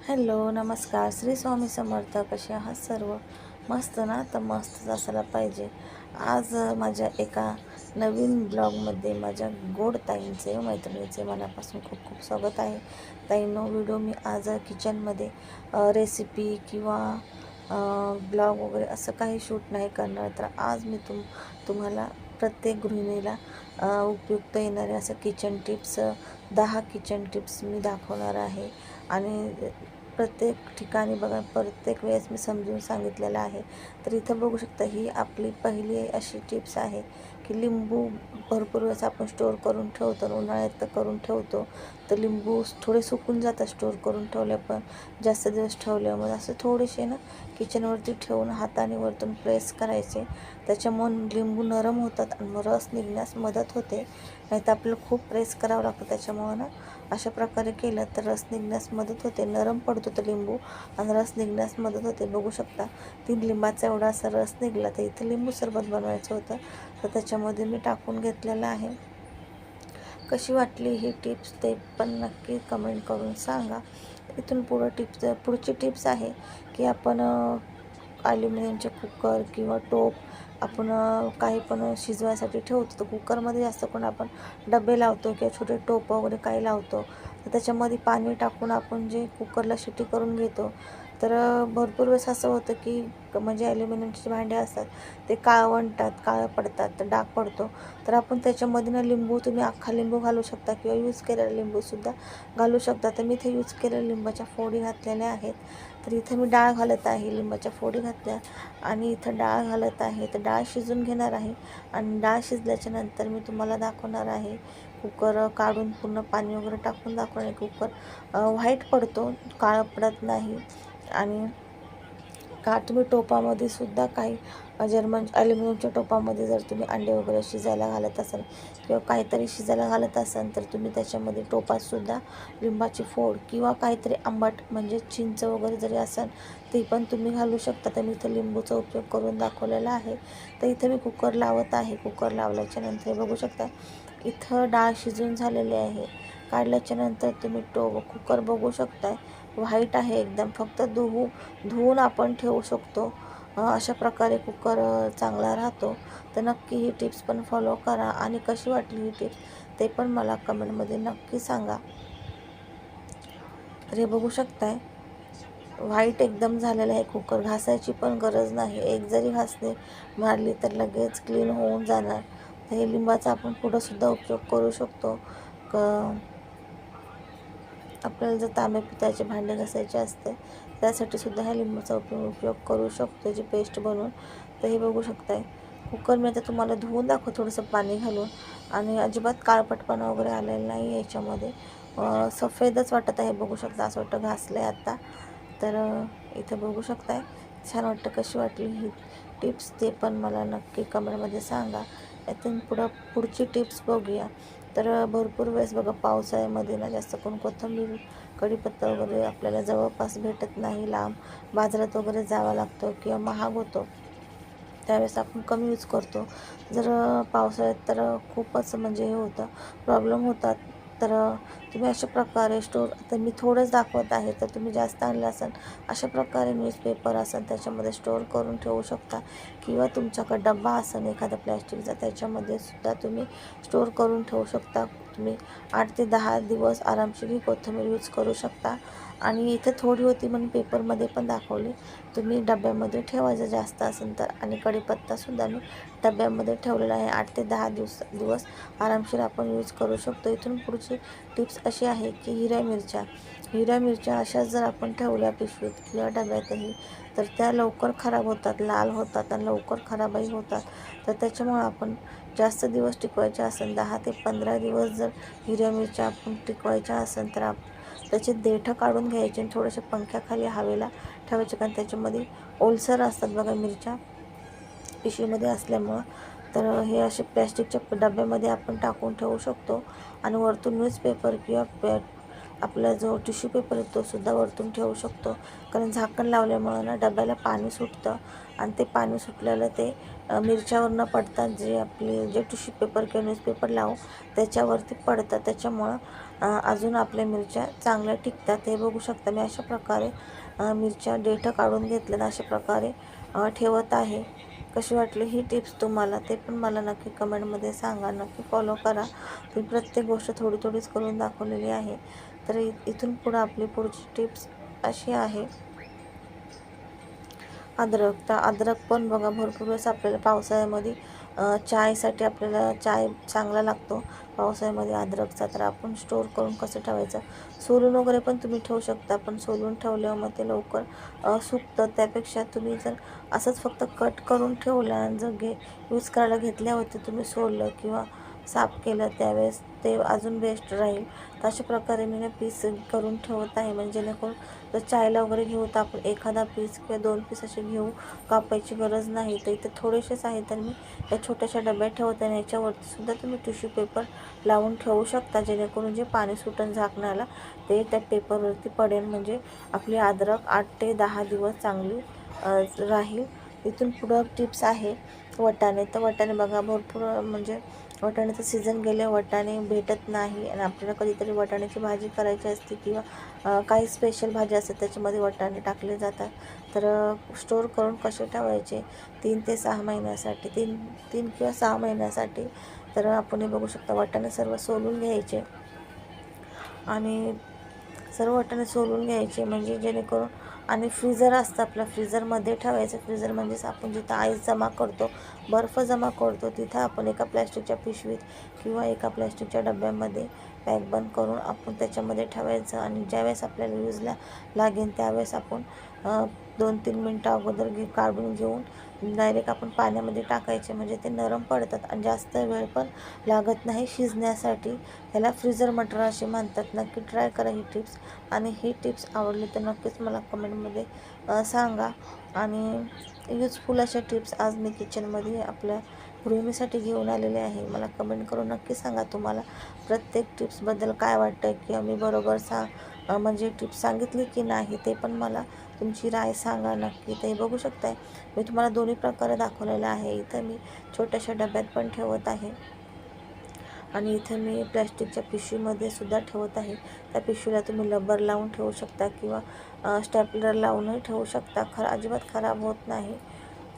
Hello नमस्कार. श्री स्वामी समर्थ. कसे आहात सर्व? मस्त ना? तर मस्तच असायला पाहिजे. आज माझ्या एका नवीन ब्लॉगमध्ये माझ्या गोड ताईंचे मैत्रिणीचे मनापासून खूप खूप स्वागत आहे. ताईंनो, व्हिडिओ मी आज किचनमध्ये रेसिपी किंवा ब्लॉग वगैरे असं काही शूट नाही करणार. तर आज मी तुम्हाला प्रत्येक गृहिणीला उपयुक्त येणारे असं किचन टिप्स 10 किचन टिप्स मी दाखवणार आहे. आणि प्रत्येक ठिकाणी बघा, प्रत्येक वेळेस मी समजून सांगितलेलं आहे. तर इथं बघू शकता, ही आपली पहिली अशी टिप्स आहे की लिंबू भरपूर वेळेस आपण स्टोअर करून ठेवतो. उन्हाळ्यात तर करून ठेवतो, तर लिंबू थोडे सुकून जातात स्टोअर करून ठेवले, पण जास्त दिवस ठेवल्यामुळे असं थोडेसे ना किचनवरती ठेवून हाताने वरतून प्रेस करायचे. त्याच्यामुळे लिंबू नरम होतात आणि मग रस निघण्यास मदत होते. नाही तर आपल्याला खूप प्रेस करावं लागतं. त्याच्यामुळं ना अशा प्रकारे केलं तर रस निघण्यास मदत होते. नरम पडतो तो लिंबू आणि रस निघण्यास मदत होते. बघू शकता, 3 लिंबाचा एवढा असा रस निघला. तर इथं लिंबू सरबत बनवायचं होतं, तर त्याच्यामध्ये मी टाकून घेतलेलं आहे. कशी वाटली ही टिप्स ते पण नक्की कमेंट करून सांगा. इथून पुढची टिप्स आहे की आपण ॲल्युमिनियमचे कुकर किंवा टोप आपण काही पण शिजवायसाठी ठेवतो. तर कुकरमध्ये जास्त करून आपण डबे लावतो किंवा छोटे टोप वगैरे काही लावतो. तर त्याच्यामध्ये पाणी टाकून आपण जे कुकरला शिटी करून घेतो, तर भरपूर वेळेस असं होतं की म्हणजे ॲल्युमिनियमचे भांडे असतात ते काळवंटात, काळं पडतात, तर डाग पडतो. तर आपण त्याच्यामध्ये ना लिंबू, तुम्ही अख्खा लिंबू घालू शकता किंवा यूज केलेला लिंबूसुद्धा घालू शकता. तर मी इथे यूज केलेल्या लिंबाच्या फोडी घातलेल्या आहेत. तर इथं मी डाळ घालत आहे, लिंबाच्या फोडी घातल्या आणि इथं डाळ घालत आहे. तर डाळ शिजून घेणार आहे आणि डाळ शिजल्याच्या नंतर मी तुम्हाला दाखवणार आहे. कुकर काढून पूर्ण पाणी वगैरे टाकून दाखवणार आहे. कुकर व्हाईट पडतो, काळं पडत नाही. आणि तुम्ही टोपामध्ये सुद्धा काही जर्मन ॲल्युमिनियमच्या टोपामध्ये जर तुम्ही अंडे वगैरे शिजायला घालत असाल किंवा काहीतरी शिजायला घालत असाल, तर तुम्ही त्याच्यामध्ये टोपातसुद्धा लिंबाची फोड किंवा काहीतरी आंबट म्हणजे चिंच वगैरे जरी असाल ते पण तुम्ही घालू शकता. तर मी इथं लिंबूचा उपयोग करून दाखवलेला आहे. तर इथं मी कुकर लावत आहे. कुकर लावल्याच्या नंतर बघू शकता, इथं डाळ शिजून झालेली आहे. काढल्याच्या नंतर तुम्ही कुकर बघू शकताय, व्हाईट आहे एकदम. फक्त धुवून आपण ठेवू शकतो. अशा प्रकारे कुकर चांगला राहतो. तर नक्की ही टिप्स पण फॉलो करा आणि कशी वाटली ही टिप्स ते पण मला कमेंटमध्ये नक्की सांगा. तर हे बघू शकताय, व्हाईट एकदम झालेलं आहे. कुकर घासायची पण गरज नाही. एक जरी घासणी मारली तर लगेच क्लीन होऊन जाणार. तर हे लिंबाचा आपण पुढंसुद्धा उपयोग करू शकतो. आपल्याला जर तांबे पितळाचे भांडे घासायचे असते, त्यासाठी सुद्धा ह्या लिंबाचा उपयोग करू शकतो, जी पेस्ट बनवून. तर हे बघू शकताय, कुकर मी आता तुम्हाला धुवून दाखवतो थोडंसं पाणी घालून. आणि अजिबात काळपटपणा वगैरे आलेला नाही याच्यामध्ये. सफेदच वाटत आहे. बघू शकता, असं वाटतं घासलं आहे आता. तर इथं बघू शकताय, छान वाटतं. कशी वाटली ही टिप्स ते पण मला नक्की कमेंटमध्ये सांगा. यातून पुढची टिप्स बघूया. तर भरपूर वेळेस बघा, पावसाळ्यामध्ये ना जास्त करून कोथिंबीर, कढीपत्ता वगैरे आपल्याला जवळपास भेटत नाही. लांब बाजारात वगैरे जावं लागतं किंवा महाग होतो, त्यावेळेस आपण कमी यूज करतो. जर पावसाळ्यात तर खूपच म्हणजे हे होतं, प्रॉब्लेम होतात. तर तुम्ही अशा प्रकारे आता मी थोडंच दाखवत आहे, तर तुम्ही जास्त आणलं असाल, अशा प्रकारे न्यूजपेपर असेल त्याच्यामध्ये स्टोअर करून ठेवू शकता. किंवा तुमच्याकडे डब्बा असेल एखादा प्लॅस्टिकचा, त्याच्यामध्ये सुद्धा तुम्ही स्टोअर करून ठेवू शकता. तुम्ही 8 ते 10 दिवस आरामशीर ही कोथिंबीर यूज करू शकता. आणि इथे थोडी होती म्हणून पेपरमध्ये पण दाखवली. तुम्ही डब्यामध्ये ठेवायचं जास्त असेल तर. आणि कढीपत्तासुद्धा मी डब्यामध्ये ठेवलेला आहे. 8 ते 10 दिवस आरामशीर आपण यूज करू शकतो. इथून पुढची टिप्स अशी आहे की हिरव्या मिरच्या अशाच जर आपण ठेवल्या पिशवीत किंवा डब्यातही, तर त्या लवकर खराब होतात, लाल होतात आणि लवकर खराबही होतात. तर त्याच्यामुळं आपण जास्त दिवस टिकवायच्या असेल, 10 ते 15 दिवस जर हिरव्या मिरच्या आपण टिकवायच्या असेल, तर त्याचे देठं काढून घ्यायचे आणि थोडेसे पंख्याखाली हवेला ठेवायचे. कारण त्याच्यामध्ये ओलसर असतात बघा मिरच्या पिशवीमध्ये असल्यामुळं. तर हे असे प्लॅस्टिकच्या डब्यामध्ये आपण टाकून ठेवू शकतो. आणि वरतून न्यूजपेपर किंवा आपला जो टिश्यू पेपर आहे तो सुद्धा वरतून ठेवू शकतो. कारण झाकण लावल्यामुळं ना डब्याला पाणी सुटतं आणि ते पाणी सुटलेलं ते मिरच्यावर न पडतात जे आपले जे टिश्यू पेपर किंवा न्यूजपेपर लावू त्याच्यावरती पडतं, त्याच्यामुळं अजून आपल्या मिरच्या चांगल्या टिकतात. हे बघू शकता मी अशा प्रकारे मिरच्या देठं काढून घेतल्यात अशा प्रकारे ठेवत आहे. कशी वाटली ही टिप्स तुम्हाला ते पण मला नक्की कमेंटमध्ये सांगा. नक्की फॉलो करा. ती प्रत्येक गोष्ट थोडी थोडीच करून दाखवलेली आहे. तर इथून पुढं आपली पुढची टिप्स अशी आहे, अद्रक. तर अद्रक पण बघा भरपूर वेळेस आपल्याला पावसाळ्यामध्ये चायसाठी आपल्याला चाय चांगला लागतो पावसाळ्यामध्ये अद्रकचा. तर आपण स्टोर करून कसं ठेवायचं, सोलून वगैरे पण तुम्ही ठेवू शकता, पण सोलून ठेवल्यावर मग ते लवकर सुकतं. त्यापेक्षा तुम्ही जर असंच फक्त कट करून ठेवलं आणि जर यूज करायला घेतल्यावरती तुम्ही सोललं किंवा साफ केलं त्यावेळेस ते अजून बेस्ट राहील. तर अशा प्रकारे मी पीस करून ठेवत आहे, म्हणजे जेणेकरून जर चायला वगैरे घेऊ तर आपण एखादा पीस किंवा 2 पीस असे घेऊ, कापायची गरज नाही. तर इथे थोडेसेच आहे तर मी या छोट्याशा डब्यात ठेवते आणि याच्यावरती सुद्धा तुम्ही टिश्यू पेपर लावून ठेवू शकता, जेणेकरून जे पाणी सुटून झाकणाला ते त्या पेपरवरती पडेल, म्हणजे आपली अद्रक 8 ते 10 दिवस चांगली राहील. इथून पुढं टिप्स आहे वाटाणे. तर वाटाणे बघा भरपूर म्हणजे वाटाण्याचं सीझन गेले, वाटाणे भेटत नाही आणि आपल्याला कधीतरी वाटाण्याची भाजी करायची असते किंवा काही स्पेशल भाजी असते त्याच्यामध्ये वाटाणे टाकले जातात. तर स्टोर करून कसे ठेवायचे 3 ते 6 महिन्यासाठी, 3 किंवा 6 महिन्यासाठी. तर आपण हे बघू शकता वाटाणे सर्व सोलून घ्यायचे आणि सर्व वाटाणे सोलून घ्यायचे, म्हणजे जेणेकरून आणि फ्रीझर असतं आपलं, फ्रीझरमध्ये ठेवायचं. फ्रीझर म्हणजेच आपण जिथं आईस जमा करतो, बर्फ जमा करतो, तिथं आपण एका प्लॅस्टिकच्या पिशवीत किंवा एका प्लॅस्टिकच्या डब्यामध्ये पॅक बंद करून आपण त्याच्यामध्ये ठेवायचं आणि ज्यावेळेस आपल्याला यूजला लागेल त्यावेळेस आपण 2-3 मिनटं अगोदर काढून घेऊन डायरेक्ट आपण पाण्यामध्ये टाकायचे, म्हणजे ते नरम पडतात आणि जास्त वेळ पण लागत नाही शिजण्यासाठी. ह्याला फ्रीझर मटर असे म्हणतात. नक्की ट्राय करा ही टिप्स आणि ही टिप्स आवडली तर नक्कीच मला कमेंटमध्ये सांगा. आणि यूजफुल अशा टिप्स आज मी किचनमध्ये आपल्या गृहिणीसाठी घेऊन आलेले आहे. मला कमेंट करून नक्की सांगा तुम्हाला प्रत्येक टिप्सबद्दल काय वाटतं, किंवा मी बरोबर म्हणजे टिप्स सांगितली की नाही ते पण मला तुमची राय सांगा नक्की. ते बघू शकताय मी तुम्हाला दोन्ही प्रकारे दाखवलेलं आहे. इथं मी छोट्याशा डब्यात पण ठेवत आहे आणि इथे मी प्लॅस्टिकच्या पिशवीमध्ये सुद्धा ठेवत आहे. त्या पिशवीला तुम्ही रबर लावून ठेवू शकता किंवा स्टॅपलर लावूनही ठेवू शकता, अजिबात खराब होत नाही.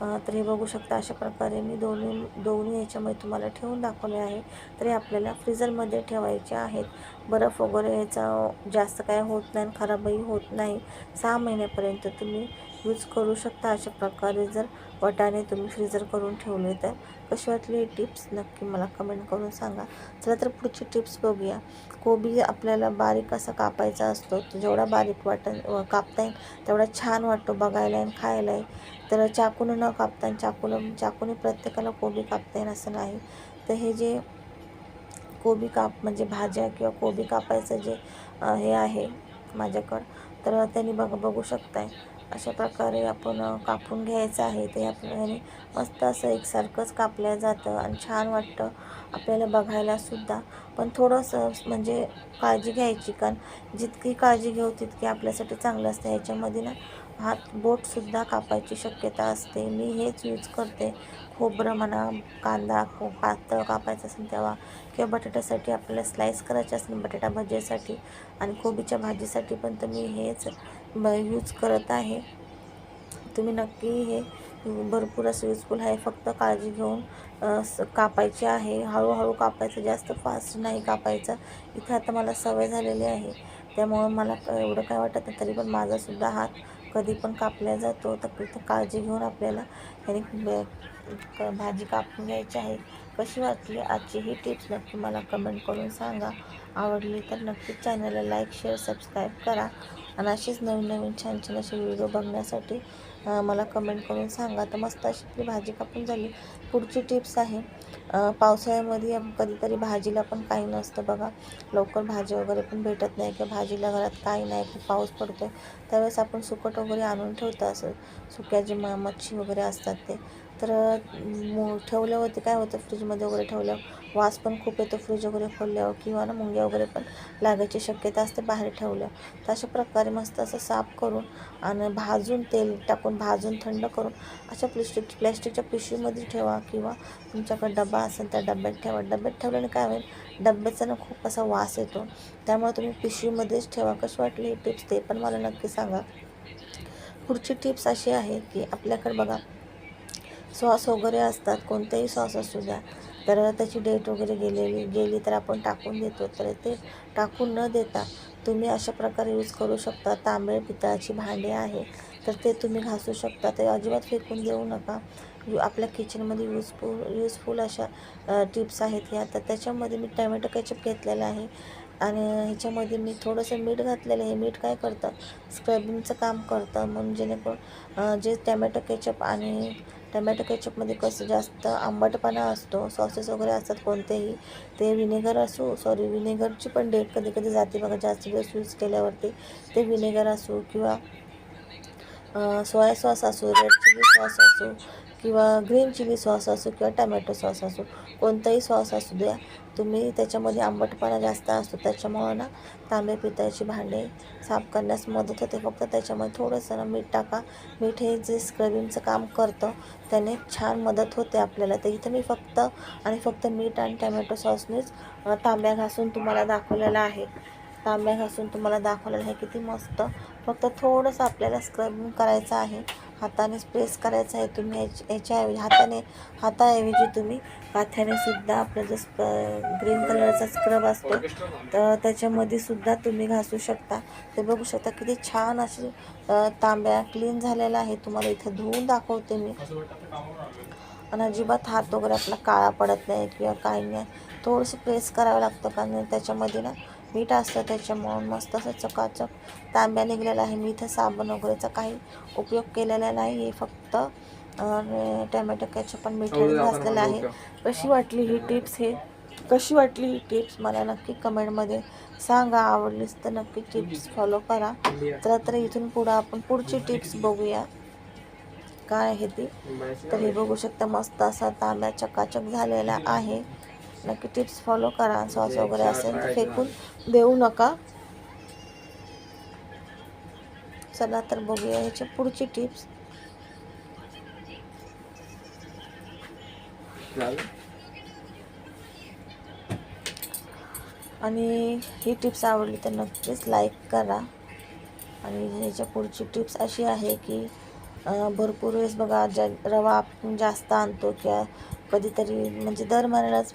तर हे बघू शकता अशा प्रकारे मी दोन्ही ह्याच्यामध्ये तुम्हाला ठेवून दाखवले आहे. तरी आपल्याला फ्रीझरमध्ये ठेवायचे आहेत. बर्फ वगैरे याचा जास्त काय होत नाही, खराबही होत नाही. 6 महिन्यापर्यंत तुम्ही यूज करू शकता अशा प्रकारे जर वाटाणे तुम्ही फ्रीझर करून ठेवले तर. कशी वाटली ही टिप्स नक्की मला कमेंट करून सांगा. चला तर पुढची टिप्स बघूया. कोबी आपल्याला बारीक असा कापायचा असतो, जेवढा बारीक कापता येईल तेवढा छान वाटतो बघायला आणि खायलाही. तर चाकून न कापता, चाकूने प्रत्येकाला कोबी कापता येईल असं नाही. तर हे जे कोबी म्हणजे भाज्या किंवा कोबी कापायचं जे हे आहे माझ्याकडं, तर त्यांनी बघू शकताय अशा प्रकारे आपण कापून घ्यायचं आहे. ते आपल्याने मस्त असं एकसारखंच कापलं जातं आणि छान वाटतं आपल्याला बघायलासुद्धा. पण थोडंसं म्हणजे काळजी घ्यायची, कारण जितकी काळजी घेऊ तितकी आपल्यासाठी चांगलं असतं. ह्याच्यामध्ये ना बोटसुद्धा कापायची शक्यता असते. मी हेच यूज करते. खोबरं म्हणा, कांदा पातळ कापायचं असेल तेव्हा, किंवा बटाट्यासाठी आपल्याला स्लाईस करायचे असेल बटाटा भजीसाठी आणि कोबीच्या भाजीसाठी पण तर मी हेच यूज करत आहे. तुम्ही नक्की हे भरपूर असं युजफुल आहे. फक्त काळजी घेऊन कापायचे आहे. हळूहळू कापायचं, जास्त फास्ट नाही कापायचं. इथे आता मला सवय झालेली आहे त्यामुळं मला एवढं काय वाटत नाही. तरी पण माझासुद्धा हात कधी पण कापला जातो. तर इथं काळजी घेऊन आपल्याला ह्याने भाजी कापून घ्यायची आहे. कशी वाटली आजची ही टिप्स नक्की मला कमेंट करून सांगा. आवडली तर नक्कीच चॅनलला लाईक, शेअर, सबस्क्राईब करा आणि असेच नवीन नवीन छान छान असे व्हिडिओ बघण्यासाठी मला कमेंट करून सांगा. तर मस्त अशी आपली भाजी कापून झाली. पुढची टिप्स आहे, पावसाळ्यामध्ये कधीतरी भाजीला पण काही नसतं बघा, लवकर भाजी वगैरे पण भेटत नाही किंवा भाजीला घरात काही नाही, खूप पाऊस पडतो त्यावेळेस आपण सुकट वगैरे आणून ठेवतो, असं सुक्या जे मच्छी वगैरे असतात ते. तर ठेवल्यावरती काय होतं, फ्रीजमध्ये वगैरे ठेवल्यावर वास पण खूप येतो फ्रीज वगैरे खोलल्यावर, किंवा ना मुंग्या वगैरे पण लागायची शक्यता असते बाहेर ठेवल्यावर. तर अशा प्रकारे मस्त असं साफ करून आणि भाजून, तेल टाकून भाजून थंड करून अशा प्लॅस्टिकच्या पिशवीमध्ये ठेवा, किंवा तुमच्याकडे डबा असेल त्या डब्यात ठेवा. डब्यात ठेवल्याने काय होईल, डब्याचा ना खूप असा वास येतो, त्यामुळे तुम्ही पिशवीमध्येच ठेवा. कशी वाटली ही टिप्स ते पण मला नक्की सांगा. पुढची टिप्स अशी आहे की आपल्याकडे बघा सॉस वगैरे असतात, कोणतेही सॉस असू द्या, तर त्याची डेट वगैरे गेली तर आपण टाकून देतो. तर ते टाकून न देता तुम्ही अशा प्रकारे यूज करू शकता. तांबे पितळाची भांडी आहे तर ते तुम्ही घासू शकता, ते अजिबात फेकून देऊ नका. आपल्या किचनमध्ये युजफुल अशा टिप्स आहेत ह्या. तर त्याच्यामध्ये मी टमॅटो केचप घेतलेला आहे आणि ह्याच्यामध्ये मी थोडंसं मीठ घातलेलं आहे. मीठ काय करतं, स्क्रबिंगचं काम करतं, म्हणून जेणेकरून जे टमॅटो केचपमध्ये कसं जास्त आंबटपणा असतो, सॉसेस वगैरे असतात कोणतेही, ते विनेगरची पण डेट कधी कधी जाते बघा जास्त दिवस यूज केल्यावरती. ते विनेगर असो, किंवा सोया सॉस असो, रेड चिली सॉस असो, किंवा ग्रीन चिली सॉस असो, किंवा टमॅटो सॉस असो, कोणताही सॉस असू द्या, तुम्ही त्याच्यामध्ये आंबटपणा जास्त असतो, त्याच्यामुळं ना तांबे पितळाची भांडे साफ करण्यास मदत होते. फक्त त्याच्यामध्ये थोडंसं ना मीठ टाका. मीठ हे जे स्क्रबिंगचं काम करतं त्याने छान मदत होते आपल्याला. तर इथं मी फक्त मीठ आणि टमॅटो सॉसनेच तांब्या घासून तुम्हाला दाखवलेला आहे. किती मस्त. फक्त थोडंसं आपल्याला स्क्रबिंग करायचं आहे, हातानेच प्रेस करायचं आहे. तुम्ही याच्याऐवजी हाताऐवजी तुम्ही पाथ्याने सुद्धा आपला जो ग्रीन कलरचा स्क्रब असतो तर त्याच्यामध्ये सुद्धा तुम्ही घासू शकता. ते बघू शकता किती छान अशी तांब्या क्लीन झालेला आहे. तुम्हाला इथं धुवून दाखवते मी, आणि अजिबात हात वगैरे आपला काळा पडत नाही किंवा काही नाही. थोडंसं प्रेस करावं लागतं, कारण त्याच्यामध्ये ना मीठ असतं, त्याच्यामुळं मस्त असं चकाचक तांब्या निघलेला आहे. मी इथं साबण वगैरेचा काही उपयोग केलेला नाही आहे, फक्त टमॅटो केचप पण मीठच घातलेलं आहे. कशी वाटली ही टिप्स मला नक्की कमेंटमध्ये सांगा. आवडलीच तर नक्की टिप्स फॉलो करा. तर इथून पुढं आपण पुढची टिप्स बघूया काय आहे ती. तर हे बघू शकता मस्त असा तांब्या चकाचक झालेला आहे. नक्की टिप्स फॉलो करा. सॉस वगैरे असेल तर फेकून देऊ नका. चला तर बघूया ह्याची पुढची टिप्स. आणि ही टिप्स आवडली तर नक्कीच लाईक करा. आणि ह्याच्या पुढची टिप्स अशी आहे की भरपूर वेळेस बघा रवा आपण जास्त आणतो, किंवा कधीतरी म्हणजे दर महिन्यालाच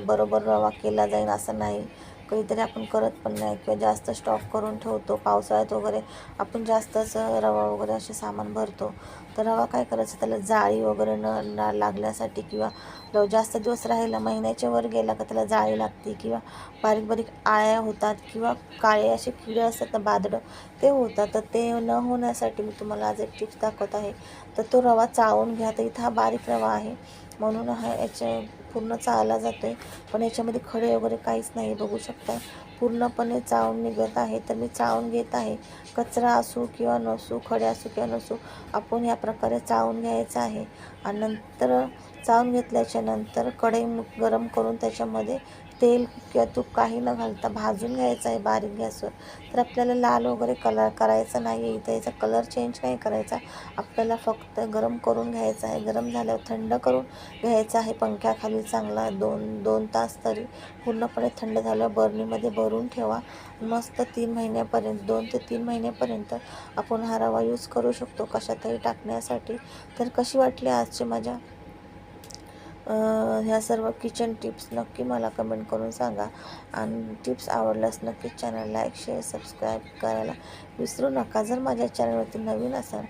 बरोबर रवा केला जाईल असं नाही. कधीतरी आपण करत पण नाही, किंवा जास्त स्टॉक करून ठेवतो. पावसाळ्यात वगैरे आपण जास्तच रवा वगैरे असे सामान भरतो. तर रवा काय करायचं, त्याला जाळी वगैरे न लागण्यासाठी, किंवा जास्त दिवस राहिला, महिन्याच्या वर गेला का त्याला जाळी लागते, किंवा बारीक बारीक आळ्या होतात, किंवा काळे असे किडे असतात ना, बादडं, ते होतात. तर ते न होण्यासाठी मी तुम्हाला आज एक टिप्स दाखवत आहे. तर तो रवा चाळून घ्या. तर इथं हा बारीक रवा आहे म्हणून याच्या पूर्ण चाळला जातो आहे, पण याच्यामध्ये खडे वगैरे काहीच नाही, बघू शकता पूर्णपणे चाळून निघत आहे. तर मी चाळून घेत आहे. कचरा असो किंवा नसो, खडे असो किंवा नसो, आपण या प्रकारे चाळून घ्यायचं आहे. आणि नंतर चाळून घेतल्याच्या नंतर कढई गरम करून त्याच्यामध्ये तेल किंवा तूप काही न घालता भाजून घ्यायचं आहे बारीक गॅसवर. तर आपल्याला लाल वगैरे कलर करायचा नाही आहे, इथं याचा कलर चेंज नाही करायचा. आपल्याला फक्त गरम करून घ्यायचा आहे. गरम झाल्यावर थंड करून घ्यायचा आहे पंख्याखाली चांगला 2 तास तरी. पूर्णपणे थंड झाल्यावर बरणीमध्ये भरून ठेवा. मस्त 2 ते 3 महिन्यापर्यंत आपण हा रवा यूज करू शकतो कशातही टाकण्यासाठी. तर कशी वाटली आजची माझ्या ह्या सर्व किचन टिप्स नक्की मला कमेंट करून सांगा. आणि टिप्स आवडल्यास नक्कीच चॅनल लाईक, शेअर, सबस्क्राईब करायला विसरू नका. जर माझ्या चॅनलवरती नवीन असाल,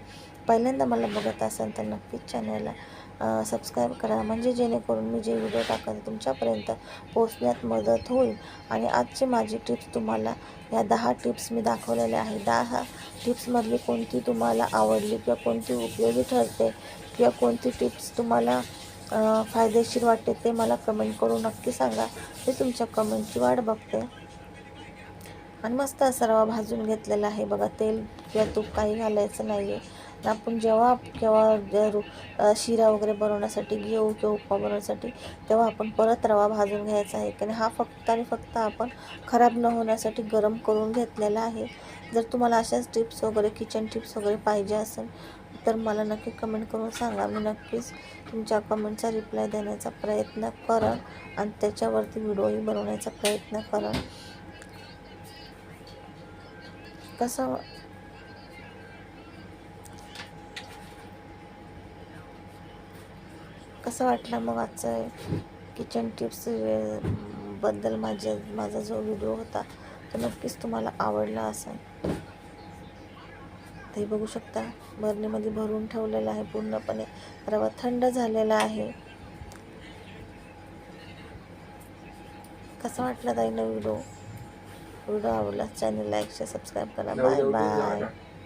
पहिल्यांदा मला बघत असाल, तर नक्कीच चॅनलला सबस्क्राईब करा, म्हणजे जेणेकरून मी जे व्हिडिओ टाकते तुमच्यापर्यंत पोचण्यात मदत होईल. आणि आजची माझी टिप्स तुम्हाला, या 10 टिप्स मी दाखवलेल्या आहे, 10 टिप्समधली कोणती तुम्हाला आवडली, किंवा कोणती उपयोगी ठरते, किंवा कोणती टिप्स तुम्हाला फायदेशीर वाटते, ते मला कमेंट करून नक्की सांगा. मी तुमच्या कमेंटची वाट बघते. आणि मस्त असा रवा भाजून घेतलेला आहे बघा. तेल किंवा तूप काही घालायचं नाही आहे. आपण जेव्हा केव्हा शिरा वगैरे बनवण्यासाठी घेऊ किंवा उपमा बनवण्यासाठी तेव्हा आपण परत रवा भाजून घ्यायचा आहे, कारण हा फक्त आणि फक्त आपण खराब न होण्यासाठी गरम करून घेतलेला आहे. जर तुम्हाला अशाच टिप्स वगैरे किचन टिप्स वगैरे पाहिजे असेल तर मला नक्की कमेंट करून सांगा. मी नक्कीच तुमच्या कमेंटचा रिप्लाय देण्याचा प्रयत्न करेन आणि त्याच्यावरती व्हिडिओही बनवण्याचा प्रयत्न करेन. कसं वाटलं मग आजचं किचन टिप्स बद्दल माझा जो व्हिडिओ होता तो नक्कीच तुम्हाला आवडला असेल. ते बघू शकता बरणीमध्ये भरून ठेवलेला आहे, पूर्णपणे रवा थंड झालेला आहे. कसा वाटला ताईंना व्हिडिओ आवडला चॅनल लाईक शेअर सबस्क्राईब करा. Bye bye.